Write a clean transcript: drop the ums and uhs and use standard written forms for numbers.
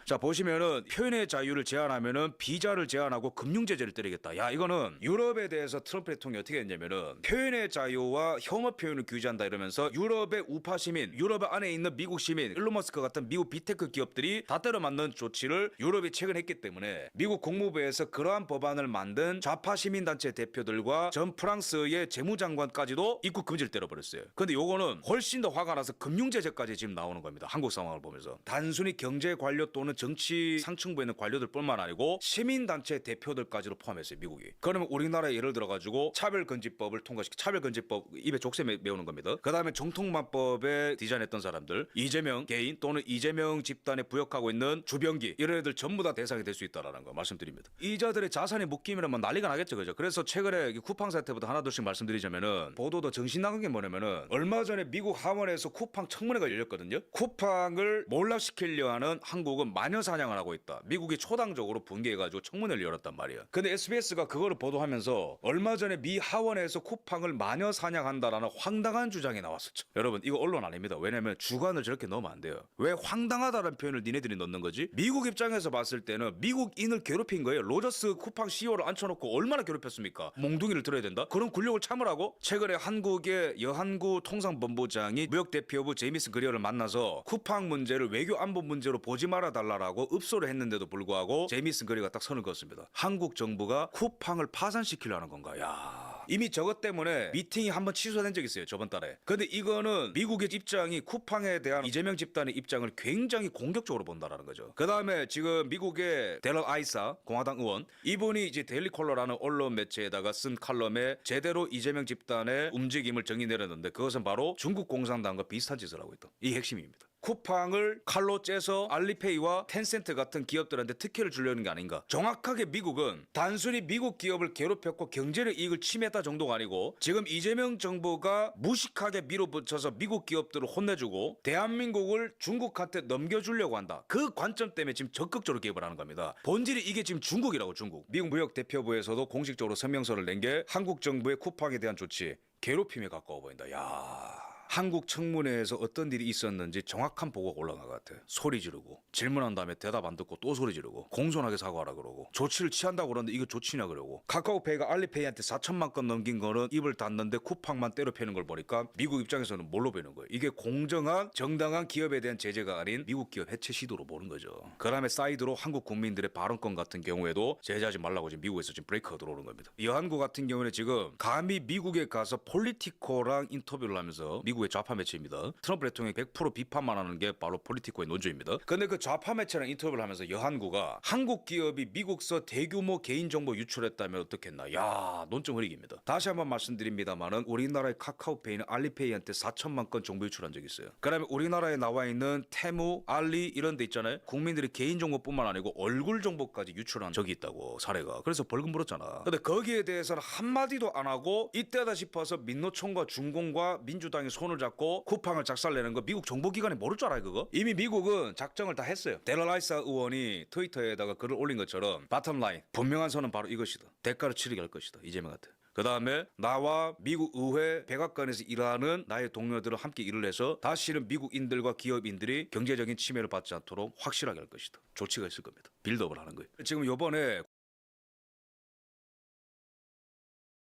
자, 보시면은 표현의 자유를 제한하면은 비자를 제한하고 금융 제재를 때리겠다. 야, 이거는 유럽에 대해서 트럼프 대통령이 어떻게 했냐면은 표현의 자유와 혐오 표현을 규제한다 이러면서 유럽의 우파 시민, 유럽 안에 있는 미국 시민, 일론 머스크 같은 미국 빅테크 기업들이 다 때려 맞는 조치를 유럽이 최근 했기 때문에 미국 국무부에서 그러한 법안을 만든 좌파 시민단체 대표들과 전 프랑스의 재무장관까지도 입국 금지를 때려버렸어요. 근데 요거는 훨씬 더 화가 나서 금융 제재까지 지금 나오는 겁니다. 한국 상황을 보면서. 단순히 경제 관료 또는 정치 상층부에 있는 관료들뿐만 아니고 시민단체 대표들까지도 포함했어요. 미국이. 그러면 우리나라에 예를 들어가지고 차별금지법을 통과시키 차별금지법 입에 족쇄 메우는 겁니다. 그 다음에 정통만법에 디자인했던 사람들, 이재명 개인 또는 이재명 집단에 부역하고 있는 주병기 이런 애들 전부 다 대상이 될 수 있다라는 거 말씀드립니다. 이자들의 자산이 묶이면 뭐 난리가 나겠죠, 그죠? 그래서 최근에 쿠팡 사태부터 하나둘씩 말씀드리자면은 보도도 정신 나간 게 뭐냐면은 얼마 전에 미국 하원에서 쿠팡 청문회가 열렸거든요. 쿠팡을 몰락시키려 하는 한국은 마녀 사냥을 하고 있다. 미국이 초당적으로 분개해가지고 청문회를 열었단 말이에요. 근데 SBS가 그거를 보도하면서 얼마 전에 미 하원에서 쿠팡을 마녀 사냥한다라는 황당한 주장이 나왔었죠. 여러분 이거 언론 아닙니다. 왜냐면 주관을 저렇게 넣으면 안 돼요. 왜 황당하다는 표현을 니네들이 넣는 거지? 미국 입장에서 봤을 때는 미국인을 괴롭힌 거예요. 로저스 쿠팡 CEO를 앉혀놓고 얼마나 괴롭혔습니까? 몽둥이를 들어야 된다? 그런 굴욕을 참으라고? 최근에 한국의 여한구 통상본부장이 무역대표부 제이미스 그리어를 만나서 쿠팡 문제를 외교 안보 문제로 보지 말아달라고 읍소를 했는데도 불구하고 제이미스 그리어가 딱 선을 그었습니다. 한국 정부가 쿠팡을 파산시키려는 건가? 야, 이미 저것 때문에 미팅이 한번 취소된 적이 있어요. 저번 달에. 근데 이거는 미국의 입장이 쿠팡에 대한 이재명 집단의 입장을 굉장히 공격적으로 본다라는 거죠. 그 다음에 지금 미국의 데럴 아이사 공화당 의원, 이분이 이제 데일리 컬러라는 언론 매체에다가 쓴 칼럼에 제대로 이재명 집단의 움직임을 정의 내렸는데 그것은 바로 중국 공산당과 비슷한 짓을 하고 있다. 이 핵심입니다. 쿠팡을 칼로 째서 알리페이와 텐센트 같은 기업들한테 특혜를 주려는 게 아닌가. 정확하게 미국은 단순히 미국 기업을 괴롭혔고 경제적 이익을 침해했다 정도가 아니고 지금 이재명 정부가 무식하게 밀어붙여서 미국 기업들을 혼내주고 대한민국을 중국한테 넘겨주려고 한다. 그 관점 때문에 지금 적극적으로 개입을 하는 겁니다. 본질이 이게 지금 중국이라고. 중국. 미국 무역대표부에서도 공식적으로 성명서를 낸 게 한국 정부의 쿠팡에 대한 조치 괴롭힘에 가까워 보인다. 야, 한국 청문회에서 어떤 일이 있었는지 정확한 보고가 올라간 것 같아. 소리 지르고 질문한 다음에 대답 안 듣고 또 소리 지르고 공손하게 사과하라 그러고 조치를 취한다고 그러는데 이거 조치냐 그러고 카카오페이가 알리페이한테 4천만 건 넘긴 거는 입을 닫는데 쿠팡만 때려 패는 걸 보니까 미국 입장에서는 뭘로 보이는 거예요? 이게 공정한 정당한 기업에 대한 제재가 아닌 미국 기업 해체 시도로 보는 거죠. 그 다음에 사이드로 한국 국민들의 발언권 같은 경우에도 제재하지 말라고 지금 미국에서 지금 브레이크가 들어오는 겁니다. 여한구 같은 경우는 지금 감히 미국에 가서 폴리티코랑 인터뷰를 하면서 미국의 좌파 매체입니다. 트럼프 대통령이 100% 비판만 하는 게 바로 폴리티코의 논조입니다. 근데 그 좌파 매체랑 인터뷰를 하면서 여한구가 한국 기업이 미국서 대규모 개인정보 유출했다면 어떻겠나. 야, 논점 흐리기입니다. 다시 한번 말씀드립니다만은 우리나라의 카카오페이는 알리페이한테 4천만 건 정보 유출한 적이 있어요. 그 다음에 우리나라에 나와 있는 테무, 알리 이런 데 있잖아요. 국민들의 개인정보뿐만 아니고 얼굴 정보까지 유출한 적이 있다고 사례가. 그래서 벌금 물었잖아. 근데 거기에 대해서는 한마디도 안 하고 이때다 싶어서 민노총과 중공과 민주당이 손을 잡고 쿠팡을 작살내는 거 미국 정보기관이 모를 줄 알아요 그거? 이미 미국은 작정을 다 했어요. 데럴라이사 의원이 트위터에다가 글을 올린 것처럼 바텀라인 분명한 선은 바로 이것이다. 대가를 치르게 할 것이다. 이재명한테. 그 다음에 나와 미국 의회 백악관에서 일하는 나의 동료들을 함께 일을 해서 다시는 미국인들과 기업인들이 경제적인 침해를 받지 않도록 확실하게 할 것이다. 조치가 있을 겁니다. 빌드업을 하는 거예요. 지금 요번에